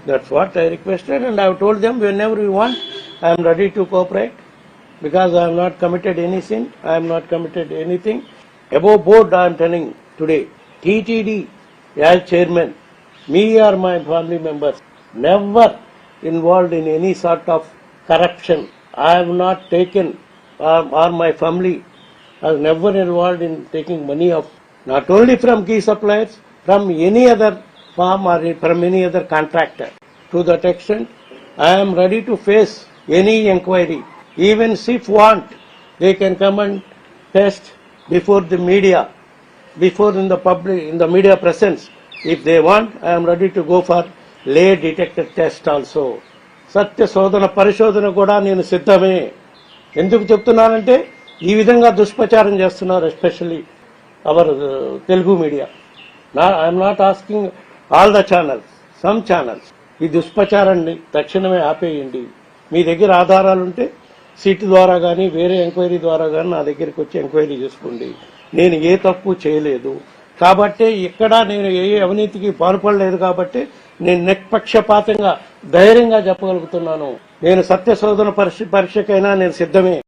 That's what I requested, and I have told them whenever you want, I am ready to cooperate because I have not committed any sin, I am not committed anything. Above board, I am telling today, TTD as chairman, me or my family members, never involved in any sort of corruption. I have not taken, or my family has never involved in taking money of not only from key suppliers, from any other firm or from any other contractor. To that extent, I am ready to face any inquiry. Even if want, they can come and test before the media, before in the public, in the media presence. If they want, I am ready to go for lay detector test also. సత్య శోధన పరిశోధన కూడా నేను సిద్ధమే. ఎందుకు చెప్తున్నానంటే ఈ విధంగా దుష్ప్రచారం చేస్తున్నారు, especially our Telugu media. I'm not asking all the channels, some channels ఈ దుష్ప్రచారాన్ని తక్షణమే ఆపేయండి. మీ దగ్గర ఆధారాలు ఉంటే సిట్ ద్వారా కానీ వేరే ఎంక్వైరీ ద్వారా కానీ నా దగ్గరికి వచ్చి ఎంక్వైరీ చేసుకోండి. నేను ఏ తప్పు చేయలేదు కాబట్టి, ఇక్కడ నేను ఏ అవినీతికి పాల్పడలేదు కాబట్టి నేను నిష్పక్షపాతంగా ధైర్యంగా చెప్పగలుగుతున్నాను. నేను సత్య శోధన పరీక్షకైనా నేను సిద్ధమే.